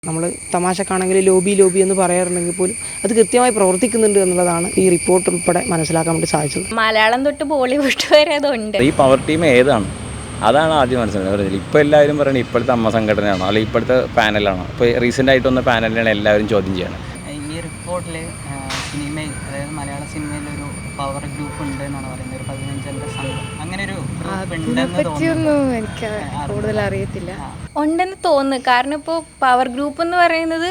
നമ്മൾ തമാശക്കാണെങ്കിൽ ലോബി എന്ന് പറയാറുണ്ടെങ്കിൽ പോലും അത് കൃത്യമായി പ്രവർത്തിക്കുന്നുണ്ട് എന്നുള്ളതാണ് ഈ റിപ്പോർട്ട് ഉൾപ്പെടെ മനസ്സിലാക്കാൻ വേണ്ടി സാധിച്ചത്. മലയാളം തൊട്ട് ബോളിവുഡ് വരെ അതുണ്ട്. ഈ പവർ ടീം ഏതാണ് അതാണ് ആദ്യം മനസ്സിലാക്കുന്നത്. ഇപ്പോൾ എല്ലാവരും പറയുന്നത് ഇപ്പോഴത്തെ അമ്മ സംഘടനയാണോ അല്ലെങ്കിൽ ഇപ്പോഴത്തെ പാനലാണോ? ഇപ്പോൾ റീസെൻ്റ് ആയിട്ട് വന്ന പാനലിനാണ് എല്ലാവരും ചോദ്യം ചെയ്യണം. ഈ റിപ്പോർട്ടിൽ സിനിമയിൽ അതായത് മലയാള സിനിമയിൽ ഒരു പവർ ഗ്രൂപ്പ് ഉണ്ട് എന്നാണ് പറയുന്നത്. ഒരു 15 സംഘം അങ്ങനെ ഒരു എനിക്ക് കൂടുതൽ അറിയത്തില്ല. ഉണ്ടെന്ന് തോന്നുന്നു. കാരണം ഇപ്പോൾ പവർ ഗ്രൂപ്പ് എന്ന് പറയുന്നത്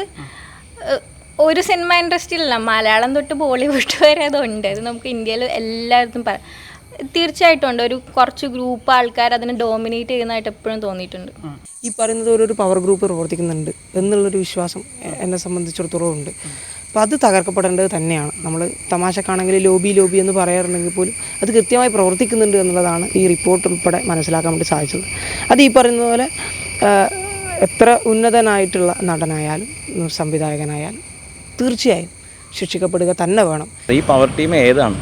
ഒരു സിനിമ ഇൻഡസ്ട്രിയിലല്ല, മലയാളം തൊട്ട് ബോളിവുഡ് വരെ അതുണ്ട്. അത് നമുക്ക് ഇന്ത്യയിൽ എല്ലായിടത്തും തീർച്ചയായിട്ടും ഉണ്ട്. ഒരു കുറച്ച് ഗ്രൂപ്പ് ആൾക്കാർ അതിനെ ഡോമിനേറ്റ് ചെയ്യുന്നതായിട്ട് എപ്പോഴും തോന്നിയിട്ടുണ്ട്. ഈ പറയുന്നത് ഒരു പവർ ഗ്രൂപ്പ് പ്രവർത്തിക്കുന്നുണ്ട് എന്നുള്ളൊരു വിശ്വാസം എന്നെ സംബന്ധിച്ചിടത്തോളം ഉണ്ട്. അപ്പോൾ അത് തകർക്കപ്പെടേണ്ടത് തന്നെയാണ്. നമ്മൾ തമാശക്കാണെങ്കിൽ ലോബി എന്ന് പറയാറുണ്ടെങ്കിൽ പോലും അത് കൃത്യമായി പ്രവർത്തിക്കുന്നുണ്ട് എന്നുള്ളതാണ് ഈ റിപ്പോർട്ട് ഉൾപ്പെടെ മനസ്സിലാക്കാൻ വേണ്ടി സാധിച്ചത്. അത് ഈ പറയുന്നത് പോലെ എത്ര ഉന്നതനായിട്ടുള്ള നടനായാലും സംവിധായകനായാലും തീർച്ചയായും ശിക്ഷിക്കപ്പെടുക തന്നെ വേണം. ഈ പവർ ടീം ഏതാണ്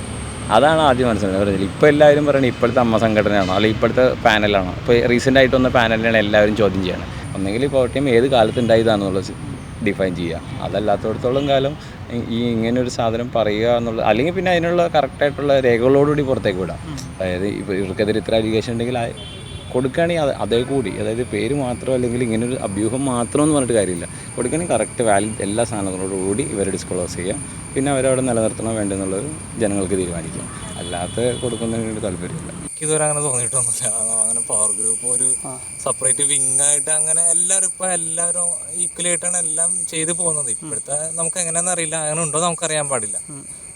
അതാണ് ആദ്യം മനസ്സിലാക്കുന്നത്. ഇപ്പോൾ എല്ലാവരും പറയുന്നത് ഇപ്പോഴത്തെ അമ്മ സംഘടനയാണോ അല്ലെങ്കിൽ ഇപ്പോഴത്തെ പാനലാണോ? ഇപ്പോൾ റീസെൻ്റ് ആയിട്ട് വന്ന പാനലിനാണ് എല്ലാവരും ചോദ്യം ചെയ്യണം. ഒന്നെങ്കിൽ ഈ പവർ ടീം ഏത് കാലത്ത് ഉണ്ടായതാണെന്നുള്ളത് ഡിഫൈൻ ചെയ്യുക. അതല്ലാത്തടത്തോളം കാലം ഈ ഇങ്ങനൊരു സാധനം പറയുക എന്നുള്ളത്, അല്ലെങ്കിൽ പിന്നെ അതിനുള്ള കറക്റ്റായിട്ടുള്ള രേഖകളോടുകൂടി പുറത്തേക്ക് വിടാം. അതായത് ഇപ്പോൾ ഇവർക്കെതിരെ ഇത്ര അലിഗേഷൻ ഉണ്ടെങ്കിൽ കൊടുക്കുകയാണെങ്കിൽ അതേ കൂടി, അതായത് പേര് മാത്രം അല്ലെങ്കിൽ ഇങ്ങനൊരു അഭ്യൂഹം മാത്രം എന്ന് പറഞ്ഞിട്ട് കാര്യമില്ല. കൊടുക്കുകയാണെങ്കിൽ കറക്റ്റ് വാലിഡ് എല്ലാ സാധനങ്ങളോടുകൂടി ഇവരെ ഡിസ്ക്ലോസ് ചെയ്യാം. പിന്നെ അവരവിടെ നിലനിർത്തണോ വേണ്ടെന്നുള്ളത് ജനങ്ങൾക്ക് തീരുമാനിക്കാം. അല്ലാത്ത കൊടുക്കുന്നതിന് താല്പര്യമില്ല. എനിക്കിതുവരെ അങ്ങനെ തോന്നിയിട്ടൊന്നുമില്ല. അങ്ങനെ പവർ ഗ്രൂപ്പ് ഒരു സെപ്പറേറ്റ് വിങ്ങായിട്ട് അങ്ങനെ എല്ലാവരും ഈക്വലായിട്ടാണ് എല്ലാം ചെയ്തു പോകുന്നത്. ഇപ്പോഴത്തെ നമുക്ക് എങ്ങനെയാണെന്ന് അറിയില്ല, അങ്ങനെ ഉണ്ടോ നമുക്കറിയാൻ പാടില്ല.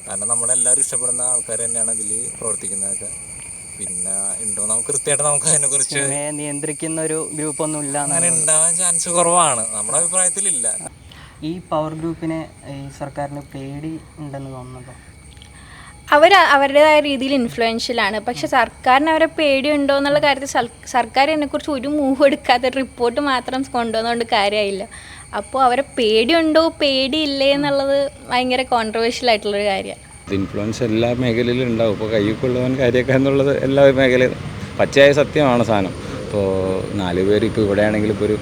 കാരണം നമ്മളെല്ലാവരും ഇഷ്ടപ്പെടുന്ന ആൾക്കാർ തന്നെയാണ് ഇതിൽ പ്രവർത്തിക്കുന്നതൊക്കെ. പിന്നെ ഉണ്ടോ നമുക്ക് കൃത്യമായിട്ട് നമുക്ക് അതിനെക്കുറിച്ച് നിയന്ത്രിക്കുന്ന ഒരു ഗ്രൂപ്പൊന്നും ഇല്ല. അങ്ങനെ ഉണ്ടാവാൻ ചാൻസ് കുറവാണ്, നമ്മുടെ അഭിപ്രായത്തിലില്ല. ഈ പവർ ഗ്രൂപ്പിനെ ഈ സർക്കാരിന് പേടി ഉണ്ടെന്ന് തോന്നുന്നുണ്ടോ? അവരുടേതായ രീതിയിൽ ഇൻഫ്ലുവൻഷ്യലാണ്. പക്ഷെ സർക്കാരിന് അവരെ പേടിയുണ്ടോ എന്നുള്ള കാര്യത്തിൽ സർക്കാർ ഇതിനെക്കുറിച്ച് ഒരു മൂവ് എടുക്കാത്ത റിപ്പോർട്ട് മാത്രം കൊണ്ടുവന്നുകൊണ്ട് കാര്യമായില്ല. അപ്പോൾ അവരെ പേടിയുണ്ടോ പേടിയില്ലേ എന്നുള്ളത് ഭയങ്കര കോൺട്രവേഴ്ഷ്യൽ ആയിട്ടുള്ളൊരു കാര്യമാണ്. ഇൻഫ്ലുവൻസ് എല്ലാ മേഖലയിലും ഉണ്ടാവും. ഇപ്പോൾ കയ്യൊക്കെയുള്ളവൻ കാര്യമൊക്കെ എന്നുള്ളത് എല്ലാ മേഖലയിലും പച്ചയായ സത്യമാണ് സാധനം. ഇപ്പോൾ 4 പേര് ഇപ്പോൾ ഇവിടെയാണെങ്കിൽ ഇപ്പോൾ ഒരു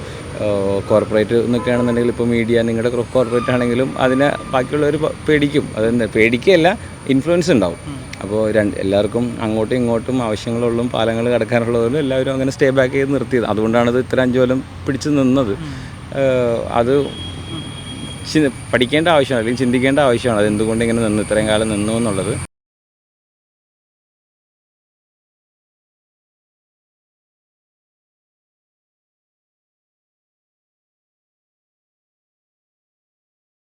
കോർപ്പറേറ്റ് നിൽക്കുകയാണെന്നുണ്ടെങ്കിൽ ഇപ്പോൾ മീഡിയ നിങ്ങളുടെ കോർപ്പറേറ്റ് ആണെങ്കിലും അതിനെ ബാക്കിയുള്ളവർ പേടിക്കും. അതെന്താ പേടിക്കുകയല്ല, ഇൻഫ്ലുവൻസ് ഉണ്ടാവും. അപ്പോൾ എല്ലാവർക്കും അങ്ങോട്ടും ഇങ്ങോട്ടും ആവശ്യങ്ങളുള്ള പാലങ്ങൾ കടക്കാനുള്ളതുകൊണ്ട് എല്ലാവരും അങ്ങനെ സ്റ്റേ ബാക്ക് ചെയ്ത് നിർത്തിയത്. അതുകൊണ്ടാണത് ഇത്ര 5 കൊല്ലം പിടിച്ച് നിന്നത്. അത് പഠിക്കേണ്ട ആവശ്യമാണ് അല്ലെങ്കിൽ ചിന്തിക്കേണ്ട ആവശ്യമാണ്. അതെന്തുകൊണ്ട് ഇങ്ങനെ ഇത്രയും കാലം നിന്നു എന്നുള്ളത്.